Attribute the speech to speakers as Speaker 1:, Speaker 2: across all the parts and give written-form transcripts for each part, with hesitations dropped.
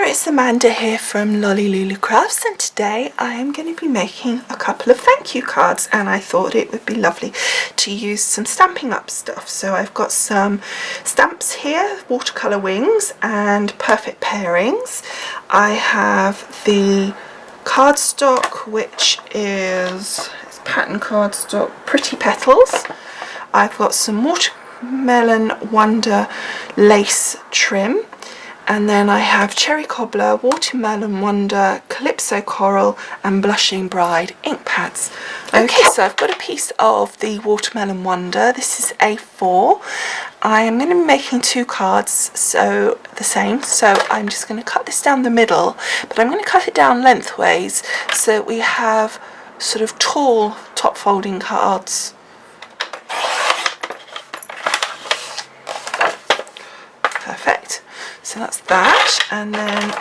Speaker 1: it's Amanda here from Lolli Lulu Crafts, and today I am going to be making a couple of thank you cards, and I thought it would be lovely to use some Stampin' Up stuff. So I've got some stamps here, watercolour wings and perfect pairings. I have the cardstock, which is pattern cardstock, Pretty Petals. I've got some Watermelon Wonder lace trim. And then I have Cherry Cobbler, Watermelon Wonder, Calypso Coral and Blushing Bride ink pads. Okay, so I've got a piece of the Watermelon Wonder. This is A4. I am going to be making two cards, so the same. So I'm just going to cut this down the middle, but I'm going to cut it down lengthways so we have sort of tall top folding cards. Perfect. So that's that, and then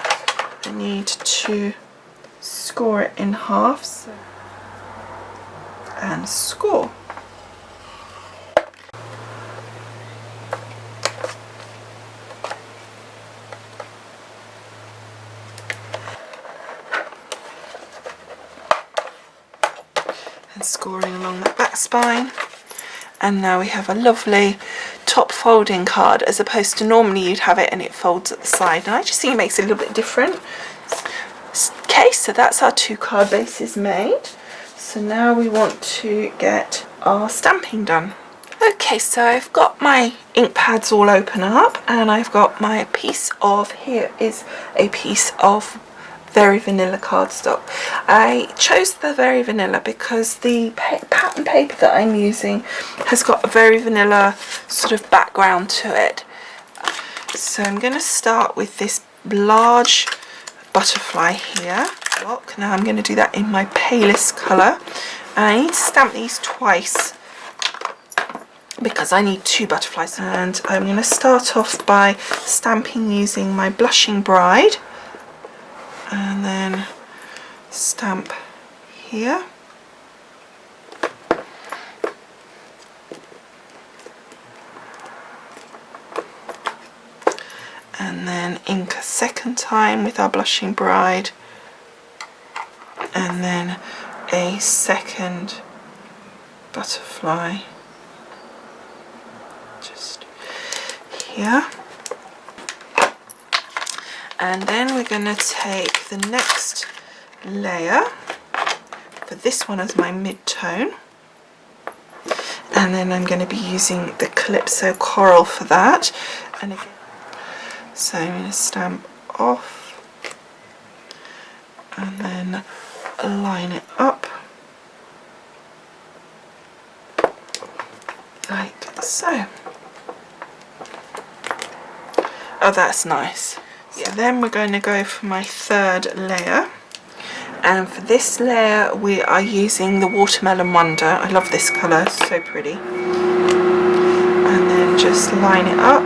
Speaker 1: I need to score it in half and score. And scoring along the back spine. And now we have a lovely top folding card, as opposed to normally you'd have it and it folds at the side. And I just think it makes it a little bit different. Okay, so that's our two card bases made. So now we want to get our stamping done. Okay, so I've got my ink pads all open up, and I've got my piece of, here is a piece of Very Vanilla cardstock. I chose the Very Vanilla because the pattern paper that I'm using has got a Very Vanilla sort of background to it. So I'm going to start with this large butterfly here. Now I'm going to do that in my palest colour, and I need to stamp these twice because I need two butterflies. And I'm going to start off by stamping using my Blushing Bride, and then stamp here, and then ink a second time with our Blushing Bride, and then a second butterfly just here. And then we're going to take the next layer, for this one as my mid-tone, and then I'm going to be using the Calypso Coral for that. And again, so I'm going to stamp off and then line it up like so. Oh, that's nice. So then we're going to go for my third layer, and for this layer we are using the Watermelon Wonder. I love this colour, it's so pretty. And then just line it up.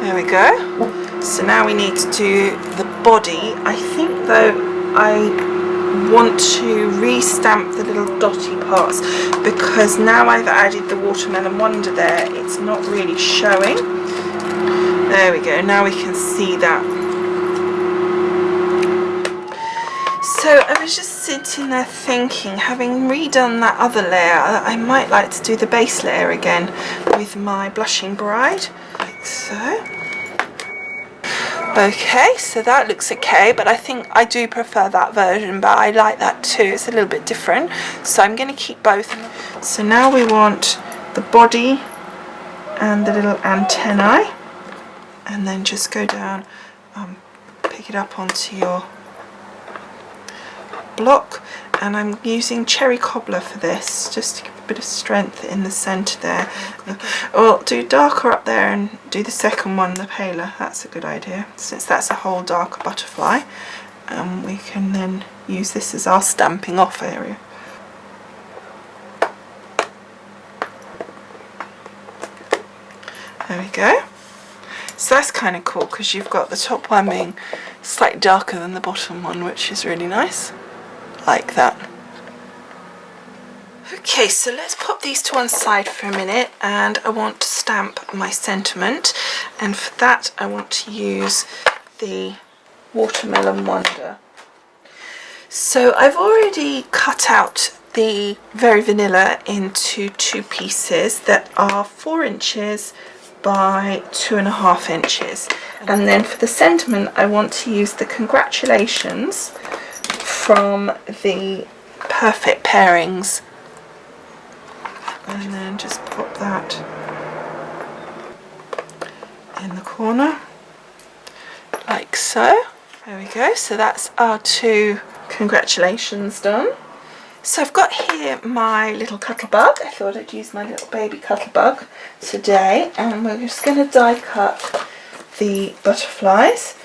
Speaker 1: There we go. So now we need to do the body. I think though I want to re-stamp the little dotty parts, because now I've added the Watermelon Wonder there, it's not really showing. There we go, now we can see that. So I was just sitting there thinking, having redone that other layer, I might like to do the base layer again with my Blushing Bride, like so. Okay, so that looks okay, but I think I do prefer that version, but I like that too, it's a little bit different, so I'm going to keep both. So now we want the body and the little antennae, and then just go down, pick it up onto your block, and I'm using Cherry Cobbler for this, just to give a bit of strength in the centre there. Well, do darker up there and do the second one, the paler, that's a good idea, since that's a whole darker butterfly. We can then use this as our stamping off area. There we go. So that's kind of cool, because you've got the top one being slightly darker than the bottom one, which is really nice. Like that. Okay, so let's pop these to one side for a minute, and I want to stamp my sentiment, and for that I want to use the Watermelon Wonder. So I've already cut out the Very Vanilla into 2 pieces that are 4 inches by 2.5 inches, and then for the sentiment I want to use the Congratulations from the Perfect Pairings, and then just pop that in the corner like so. There we go, so that's our 2 Congratulations done. So I've got here my little Cuttlebug. I thought I'd use my little baby Cuttlebug today, and we're just going to die cut the butterflies.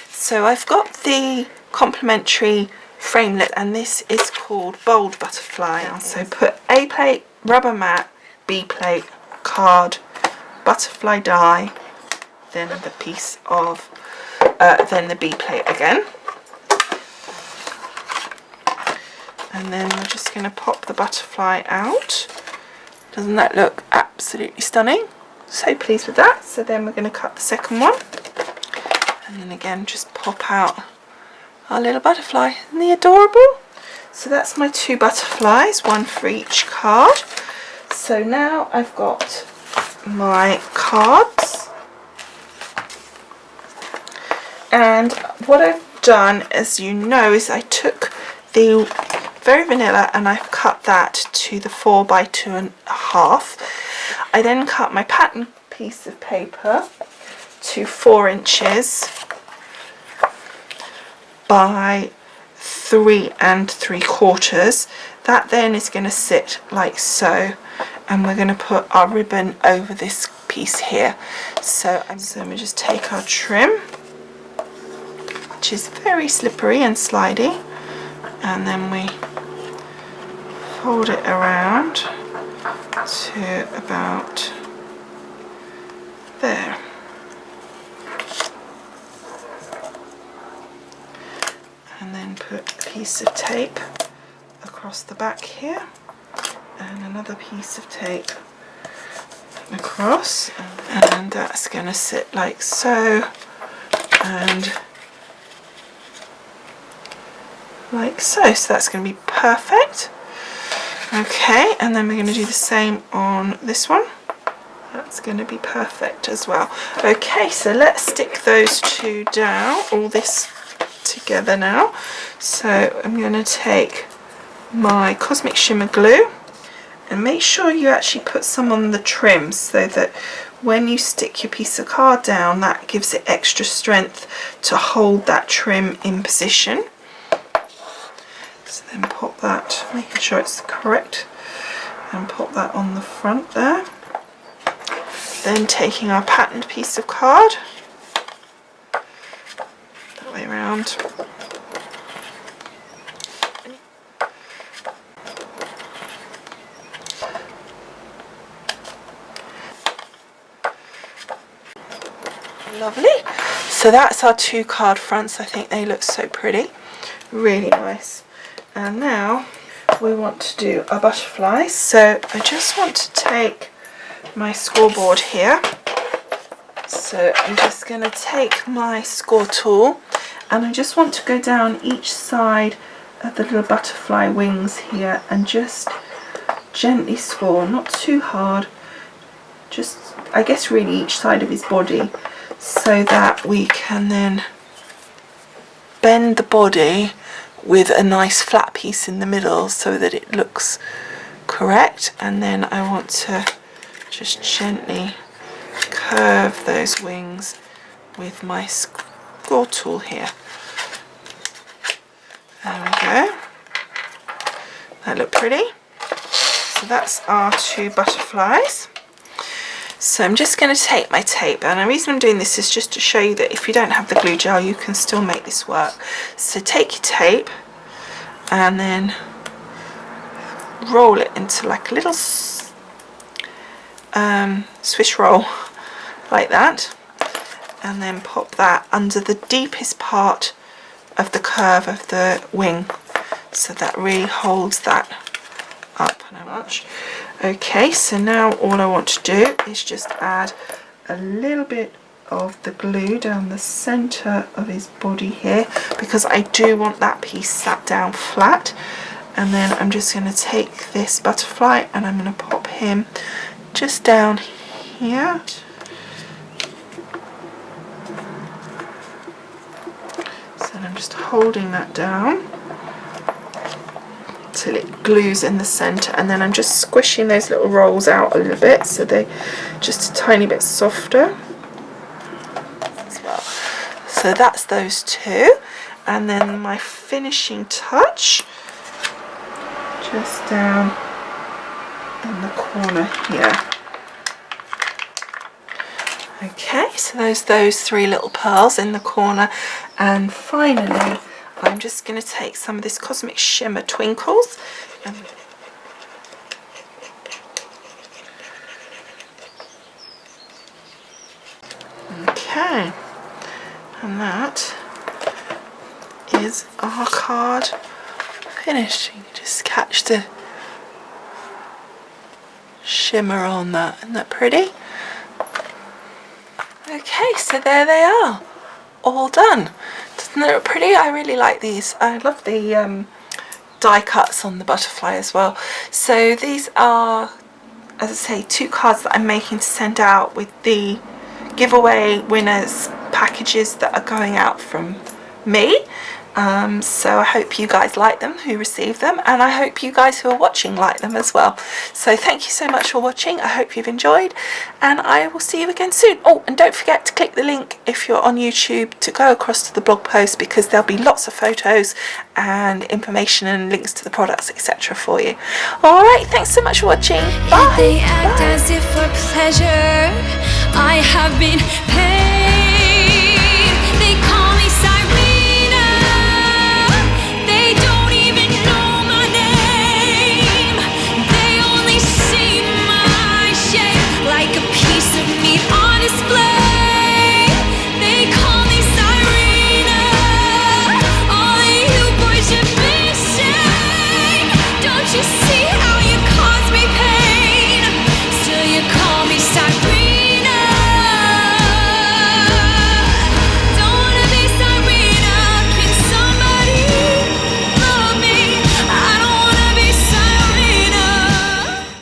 Speaker 1: So I've got the complimentary framelit, and this is called Bold Butterfly. So put A plate, rubber mat, B plate, card, butterfly die, then the piece of then the B plate again, and then we're just going to pop the butterfly out. Doesn't that look absolutely stunning? So pleased with that. So then we're going to cut the second one, and then again just pop out our little butterfly. Isn't he adorable? So that's my 2 butterflies, 1 for each card. So now I've got my cards, and what I've done, as you know, is I took the Very Vanilla and I've cut that to the 4 by 2.5. I then cut my pattern piece of paper to 4 inches by 3 3/4. That then is going to sit like so, and we're going to put our ribbon over this piece here. So we just take our trim, which is very slippery and slidey, and then we fold it around to about there. And then put a piece of tape across the back here, and another piece of tape across, and that's going to sit like so, and like so. So that's going to be perfect. Okay, and then we're going to do the same on this one. That's going to be perfect as well. Okay, so let's stick those 2 down, all this together now. So I'm going to take my Cosmic Shimmer glue, and make sure you actually put some on the trim, so that when you stick your piece of card down, that gives it extra strength to hold that trim in position. So then pop that, making sure it's correct, and pop that on the front there. Then taking our patterned piece of card, that way around, lovely. So that's our 2 card fronts. I think they look so pretty, really nice. And now we want to do our butterflies. So I just want to take my scoreboard here. So I'm just going to take my score tool, and I just want to go down each side of the little butterfly wings here and just gently score, not too hard, just I guess really each side of his body, so that we can then bend the body with a nice flat piece in the middle so that it looks correct. And then I want to just gently curve those wings with my score tool here. There we go. That look pretty. So that's our 2 butterflies. So I'm just going to take my tape, and the reason I'm doing this is just to show you that if you don't have the glue gel, you can still make this work. So take your tape and then roll it into like a little swish roll like that, and then pop that under the deepest part of the curve of the wing, so that really holds that up so much. Okay, so now all I want to do is just add a little bit of the glue down the center of his body here, because I do want that piece sat down flat. And then I'm just going to take this butterfly and I'm going to pop him just down here. So I'm just holding that down till it glues in the center, and then I'm just squishing those little rolls out a little bit so they're just a tiny bit softer as well. So that's those two, and then my finishing touch just down in the corner here. Okay, so those three little pearls in the corner, and finally I'm just going to take some of this Cosmic Shimmer Twinkles and okay, and that is our card finished. You can just catch the shimmer on that. Isn't that pretty? Okay, so there they are, all done. Doesn't that look pretty? I really like these. I love the die cuts on the butterfly as well. So these are, as I say, two cards that I'm making to send out with the giveaway winners packages that are going out from me. So I hope you guys like them who received them, and I hope you guys who are watching like them as well. So thank you so much for watching. I hope you've enjoyed, and I will see you again soon. Oh, and don't forget to click the link if you're on YouTube to go across to the blog post, because there'll be lots of photos and information and links to the products, etc. for you. Alright, thanks so much for watching. Bye.
Speaker 2: They act
Speaker 1: Bye.
Speaker 2: as if for pleasure I have been paid.